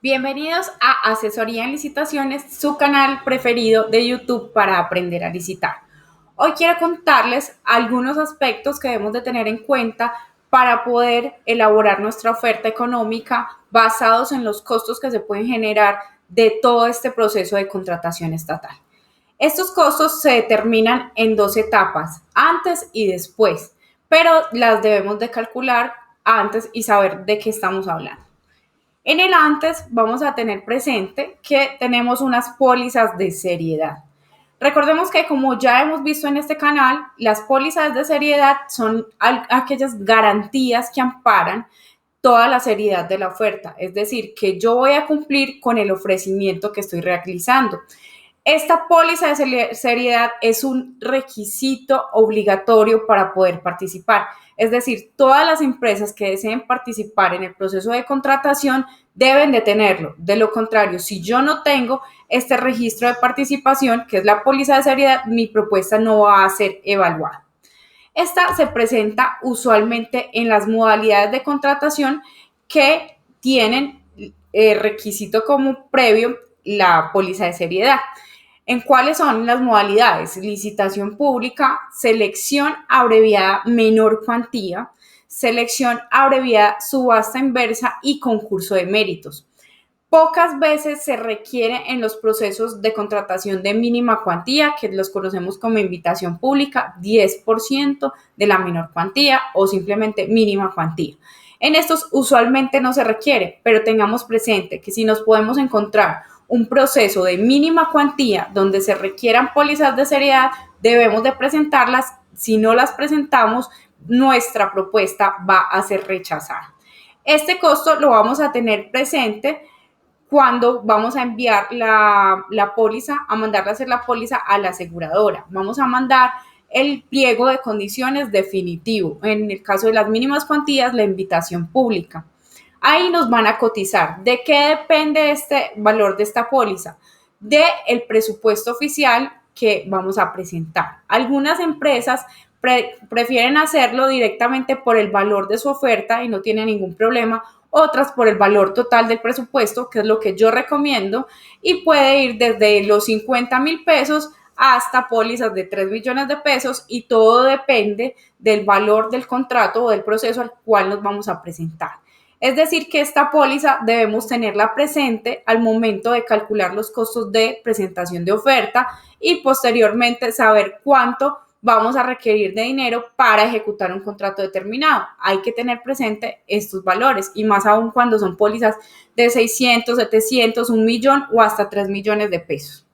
Bienvenidos a Asesoría en Licitaciones, su canal preferido de YouTube para aprender a licitar. Hoy quiero contarles algunos aspectos que debemos de tener en cuenta para poder elaborar nuestra oferta económica basados en los costos que se pueden generar de todo este proceso de contratación estatal. Estos costos se determinan en dos etapas, antes y después, pero las debemos de calcular antes y saber de qué estamos hablando. En el antes vamos a tener presente que tenemos unas pólizas de seriedad. Recordemos que como ya hemos visto en este canal, las pólizas de seriedad son aquellas garantías que amparan toda la seriedad de la oferta, es decir, que yo voy a cumplir con el ofrecimiento que estoy realizando. Esta póliza de seriedad es un requisito obligatorio para poder participar. Es decir, todas las empresas que deseen participar en el proceso de contratación deben de tenerlo. De lo contrario, si yo no tengo este registro de participación, que es la póliza de seriedad, mi propuesta no va a ser evaluada. Esta se presenta usualmente en las modalidades de contratación que tienen requisito como previo la póliza de seriedad. ¿En cuáles son las modalidades? Licitación pública, selección abreviada menor cuantía, selección abreviada subasta inversa y concurso de méritos. Pocas veces se requiere en los procesos de contratación de mínima cuantía, que los conocemos como invitación pública, 10% de la menor cuantía o simplemente mínima cuantía. En estos usualmente no se requiere, pero tengamos presente que si nos podemos encontrar un proceso de mínima cuantía donde se requieran pólizas de seriedad, debemos de presentarlas. Si no las presentamos, nuestra propuesta va a ser rechazada. Este costo lo vamos a tener presente cuando vamos a enviar la póliza, a mandarle a hacer la póliza a la aseguradora. Vamos a mandar el pliego de condiciones definitivo. En el caso de las mínimas cuantías, la invitación pública. Ahí nos van a cotizar. ¿De qué depende este valor de esta póliza? Del presupuesto oficial que vamos a presentar. Algunas empresas prefieren hacerlo directamente por el valor de su oferta y no tiene ningún problema, otras por el valor total del presupuesto, que es lo que yo recomiendo, y puede ir desde los 50,000 pesos hasta pólizas de 3 millones de pesos, y todo depende del valor del contrato o del proceso al cual nos vamos a presentar. Es decir, que esta póliza debemos tenerla presente al momento de calcular los costos de presentación de oferta y posteriormente saber cuánto vamos a requerir de dinero para ejecutar un contrato determinado. Hay que tener presente estos valores, y más aún cuando son pólizas de 600, 700, 1 millón o hasta 3 millones de pesos.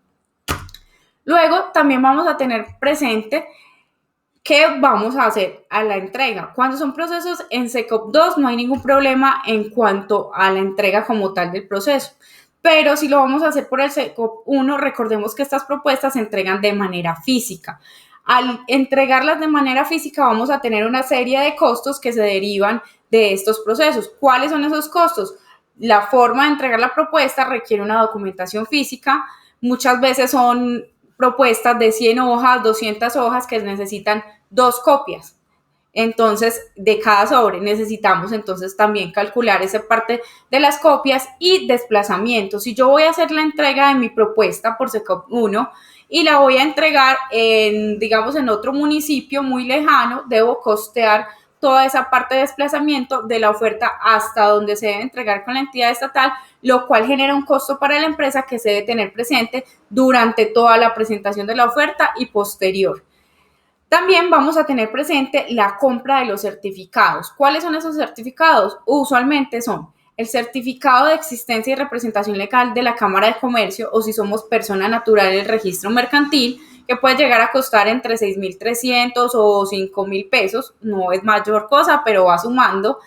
Luego también vamos a tener presente qué vamos a hacer a la entrega. Cuando son procesos en SECOP 2 no hay ningún problema en cuanto a la entrega como tal del proceso. Pero si lo vamos a hacer por el SECOP 1, recordemos que estas propuestas se entregan de manera física. Al entregarlas de manera física vamos a tener una serie de costos que se derivan de estos procesos. ¿Cuáles son esos costos? La forma de entregar la propuesta requiere una documentación física. Muchas veces son propuestas de 100 hojas, 200 hojas que necesitan 2 copias. Entonces, de cada sobre necesitamos entonces también calcular esa parte de las copias y desplazamiento. Si yo voy a hacer la entrega de mi propuesta por SECOP 1 y la voy a entregar en, digamos, en otro municipio muy lejano, debo costear toda esa parte de desplazamiento de la oferta hasta donde se debe entregar con la entidad estatal, lo cual genera un costo para la empresa que se debe tener presente durante toda la presentación de la oferta y posterior. También vamos a tener presente la compra de los certificados. ¿Cuáles son esos certificados? Usualmente son el certificado de existencia y representación legal de la Cámara de Comercio, o si somos persona natural, el registro mercantil, que puede llegar a costar entre 6,300 o 5,000 pesos. No es mayor cosa, pero va sumando.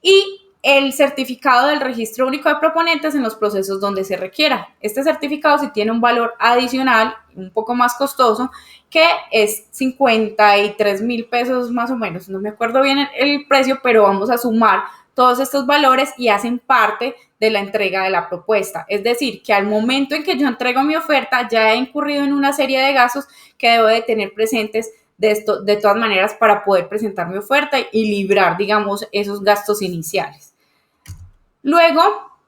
Y el certificado del registro único de proponentes en los procesos donde se requiera. Este certificado sí tiene un valor adicional, un poco más costoso, que es 53,000 pesos más o menos. No me acuerdo bien el precio, pero vamos a sumar todos estos valores y hacen parte de la entrega de la propuesta. Es decir, que al momento en que yo entrego mi oferta, ya he incurrido en una serie de gastos que debo de tener presentes de todas maneras para poder presentar mi oferta y librar, digamos, esos gastos iniciales. Luego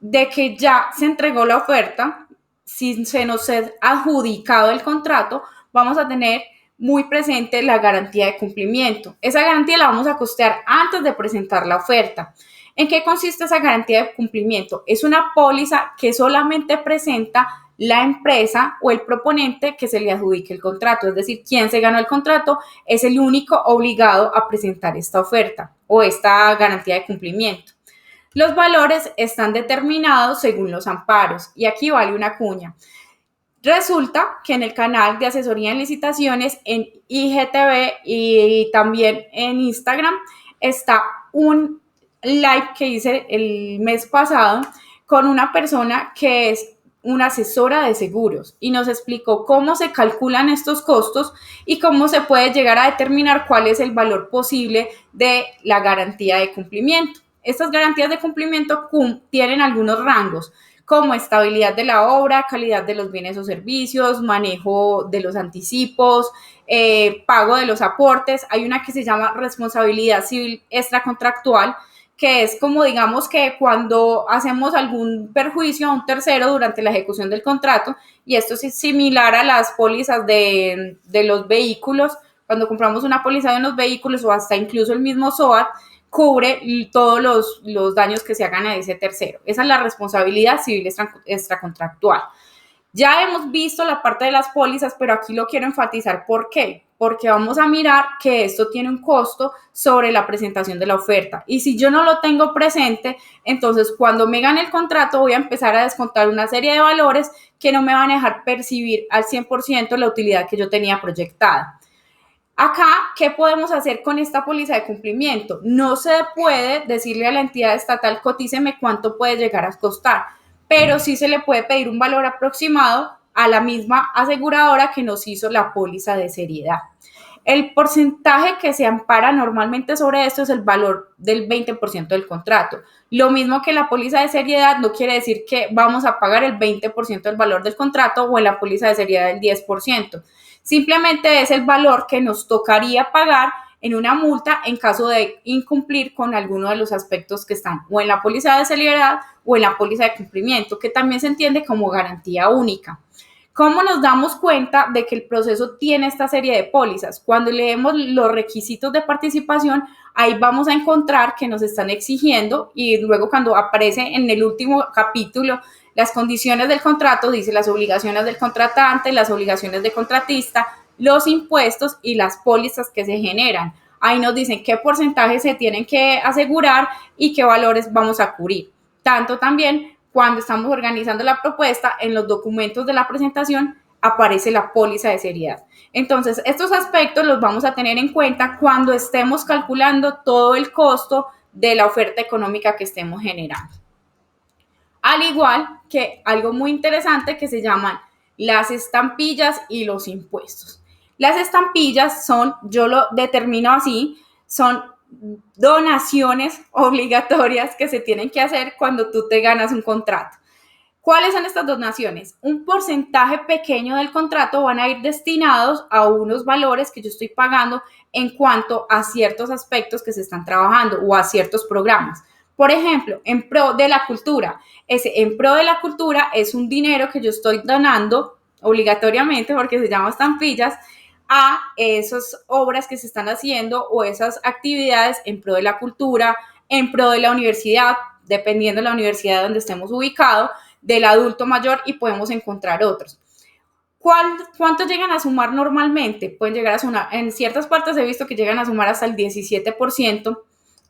de que ya se entregó la oferta, si se nos ha adjudicado el contrato, vamos a tener muy presente la garantía de cumplimiento. Esa garantía la vamos a costear antes de presentar la oferta. ¿En qué consiste esa garantía de cumplimiento? Es una póliza que solamente presenta la empresa o el proponente que se le adjudique el contrato, es decir, quien se ganó el contrato es el único obligado a presentar esta oferta o esta garantía de cumplimiento. Los valores están determinados según los amparos y aquí vale una cuña. Resulta que en el canal de asesoría en licitaciones en IGTV y también en Instagram está un live que hice el mes pasado con una persona que es una asesora de seguros y nos explicó cómo se calculan estos costos y cómo se puede llegar a determinar cuál es el valor posible de la garantía de cumplimiento. Estas garantías de cumplimiento tienen algunos rangos, como estabilidad de la obra, calidad de los bienes o servicios, manejo de los anticipos, pago de los aportes. Hay una que se llama responsabilidad civil extracontractual, que es como digamos que cuando hacemos algún perjuicio a un tercero durante la ejecución del contrato, y esto es similar a las pólizas de los vehículos, cuando compramos una póliza de unos vehículos o hasta incluso el mismo SOAT, cubre todos los daños que se hagan a ese tercero. Esa es la responsabilidad civil extracontractual. Ya hemos visto la parte de las pólizas, pero aquí lo quiero enfatizar. ¿Por qué? Porque vamos a mirar que esto tiene un costo sobre la presentación de la oferta. Y si yo no lo tengo presente, entonces cuando me gane el contrato voy a empezar a descontar una serie de valores que no me van a dejar percibir al 100% la utilidad que yo tenía proyectada. Acá, ¿qué podemos hacer con esta póliza de cumplimiento? No se puede decirle a la entidad estatal, cotíceme cuánto puede llegar a costar, pero sí se le puede pedir un valor aproximado a la misma aseguradora que nos hizo la póliza de seriedad. El porcentaje que se ampara normalmente sobre esto es el valor del 20% del contrato. Lo mismo que la póliza de seriedad no quiere decir que vamos a pagar el 20% del valor del contrato o en la póliza de seriedad el 10%. Simplemente es el valor que nos tocaría pagar en una multa en caso de incumplir con alguno de los aspectos que están o en la póliza de seriedad o en la póliza de cumplimiento, que también se entiende como garantía única. ¿Cómo nos damos cuenta de que el proceso tiene esta serie de pólizas? Cuando leemos los requisitos de participación, ahí vamos a encontrar que nos están exigiendo y luego cuando aparece en el último capítulo las condiciones del contrato, dice las obligaciones del contratante, las obligaciones del contratista, los impuestos y las pólizas que se generan. Ahí nos dicen qué porcentaje se tienen que asegurar y qué valores vamos a cubrir. Tanto también cuando estamos organizando la propuesta, en los documentos de la presentación aparece la póliza de seriedad. Entonces, estos aspectos los vamos a tener en cuenta cuando estemos calculando todo el costo de la oferta económica que estemos generando. Al igual que algo muy interesante que se llaman las estampillas y los impuestos. Las estampillas son, yo lo determino así, son donaciones obligatorias que se tienen que hacer cuando tú te ganas un contrato. ¿Cuáles son estas donaciones? Un porcentaje pequeño del contrato van a ir destinados a unos valores que yo estoy pagando en cuanto a ciertos aspectos que se están trabajando o a ciertos programas. Por ejemplo, en pro de la cultura. Ese en pro de la cultura es un dinero que yo estoy donando obligatoriamente, porque se llama estampillas, a esas obras que se están haciendo o esas actividades en pro de la cultura, en pro de la universidad, dependiendo de la universidad donde estemos ubicados, del adulto mayor, y podemos encontrar otros. ¿Cuántos llegan a sumar normalmente? Pueden llegar a sumar, en ciertas partes he visto que llegan a sumar hasta el 17%,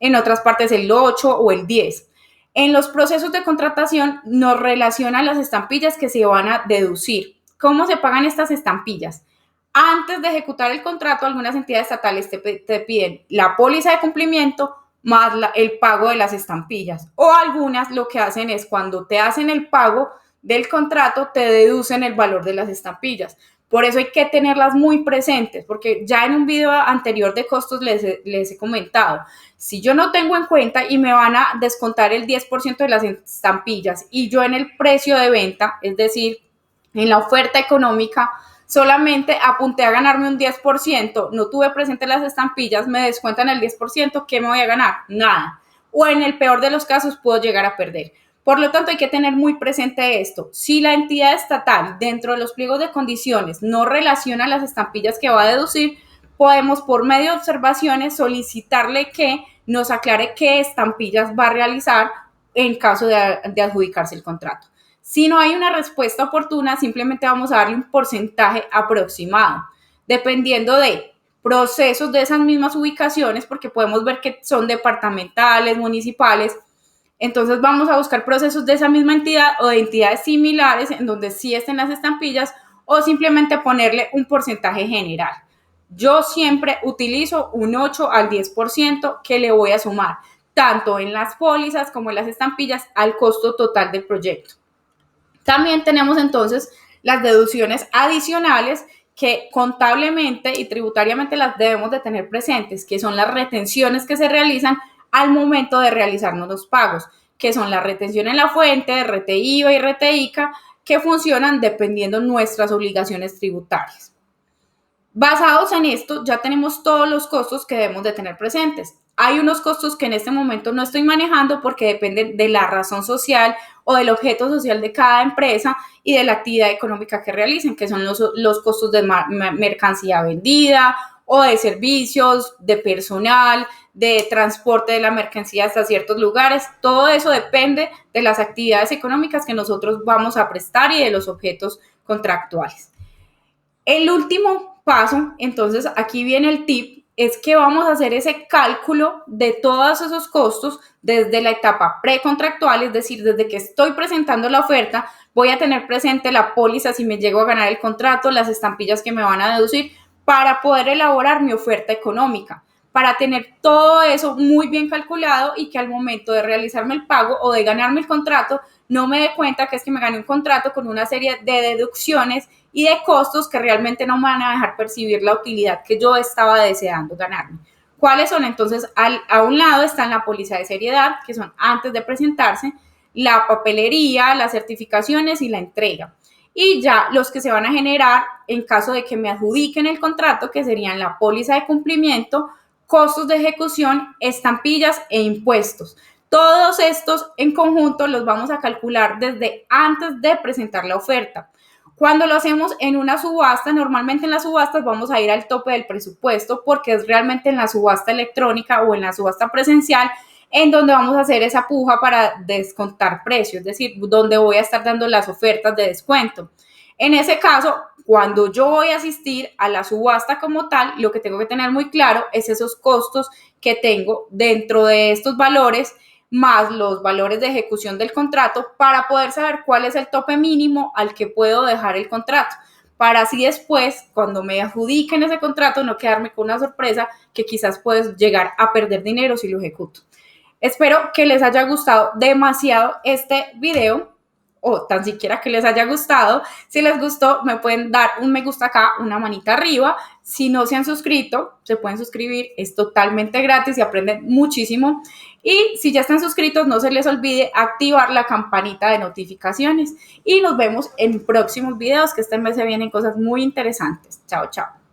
en otras partes el 8 o el 10. En los procesos de contratación nos relacionan las estampillas que se van a deducir. ¿Cómo se pagan estas estampillas? Antes de ejecutar el contrato, algunas entidades estatales te piden la póliza de cumplimiento más el pago de las estampillas. O algunas lo que hacen es cuando te hacen el pago del contrato, te deducen el valor de las estampillas. Por eso hay que tenerlas muy presentes, porque ya en un video anterior de costos les he comentado, si yo no tengo en cuenta y me van a descontar el 10% de las estampillas y yo en el precio de venta, es decir, en la oferta económica, solamente apunté a ganarme un 10%, no tuve presente las estampillas, me descuentan el 10%, ¿qué me voy a ganar? Nada. O en el peor de los casos puedo llegar a perder. Por lo tanto, hay que tener muy presente esto. Si la entidad estatal dentro de los pliegos de condiciones no relaciona las estampillas que va a deducir, podemos por medio de observaciones solicitarle que nos aclare qué estampillas va a realizar en caso de adjudicarse el contrato. Si no hay una respuesta oportuna, simplemente vamos a darle un porcentaje aproximado, dependiendo de procesos de esas mismas ubicaciones, porque podemos ver que son departamentales, municipales. Entonces vamos a buscar procesos de esa misma entidad o de entidades similares en donde sí estén las estampillas, o simplemente ponerle un porcentaje general. Yo siempre utilizo un 8 al 10% que le voy a sumar, tanto en las pólizas como en las estampillas, al costo total del proyecto. También tenemos entonces las deducciones adicionales que contablemente y tributariamente las debemos de tener presentes, que son las retenciones que se realizan al momento de realizarnos los pagos, que son la retención en la fuente, RTIVA y RTICA, que funcionan dependiendo de nuestras obligaciones tributarias. Basados en esto, ya tenemos todos los costos que debemos de tener presentes. Hay unos costos que en este momento no estoy manejando porque dependen de la razón social o del objeto social de cada empresa y de la actividad económica que realicen, que son los costos de mercancía vendida o de servicios, de personal, de transporte de la mercancía hasta ciertos lugares. Todo eso depende de las actividades económicas que nosotros vamos a prestar y de los objetos contractuales. El último paso, entonces aquí viene el tip, es que vamos a hacer ese cálculo de todos esos costos desde la etapa precontractual, es decir, desde que estoy presentando la oferta, voy a tener presente la póliza si me llego a ganar el contrato, las estampillas que me van a deducir, para poder elaborar mi oferta económica, para tener todo eso muy bien calculado y que al momento de realizarme el pago o de ganarme el contrato, no me dé cuenta que es que me gané un contrato con una serie de deducciones y de costos que realmente no me van a dejar percibir la utilidad que yo estaba deseando ganarme. ¿Cuáles son? Entonces, a un lado están la póliza de seriedad, que son antes de presentarse, la papelería, las certificaciones y la entrega. Y ya los que se van a generar en caso de que me adjudiquen el contrato, que serían la póliza de cumplimiento, costos de ejecución, estampillas e impuestos. Todos estos en conjunto los vamos a calcular desde antes de presentar la oferta. Cuando lo hacemos en una subasta, normalmente en las subastas vamos a ir al tope del presupuesto porque es realmente en la subasta electrónica o en la subasta presencial en donde vamos a hacer esa puja para descontar precios, es decir, donde voy a estar dando las ofertas de descuento. En ese caso, cuando yo voy a asistir a la subasta como tal, lo que tengo que tener muy claro es esos costos que tengo dentro de estos valores más los valores de ejecución del contrato para poder saber cuál es el tope mínimo al que puedo dejar el contrato, para así después, cuando me adjudiquen ese contrato, no quedarme con una sorpresa que quizás puedo llegar a perder dinero si lo ejecuto. Espero que les haya gustado demasiado este video o tan siquiera que les haya gustado. Si les gustó, me pueden dar un me gusta acá, una manita arriba. Si no se han suscrito, se pueden suscribir, es totalmente gratis y aprenden muchísimo. Y si ya están suscritos, no se les olvide activar la campanita de notificaciones. Y nos vemos en próximos videos, que este mes se vienen cosas muy interesantes. Chao, chao.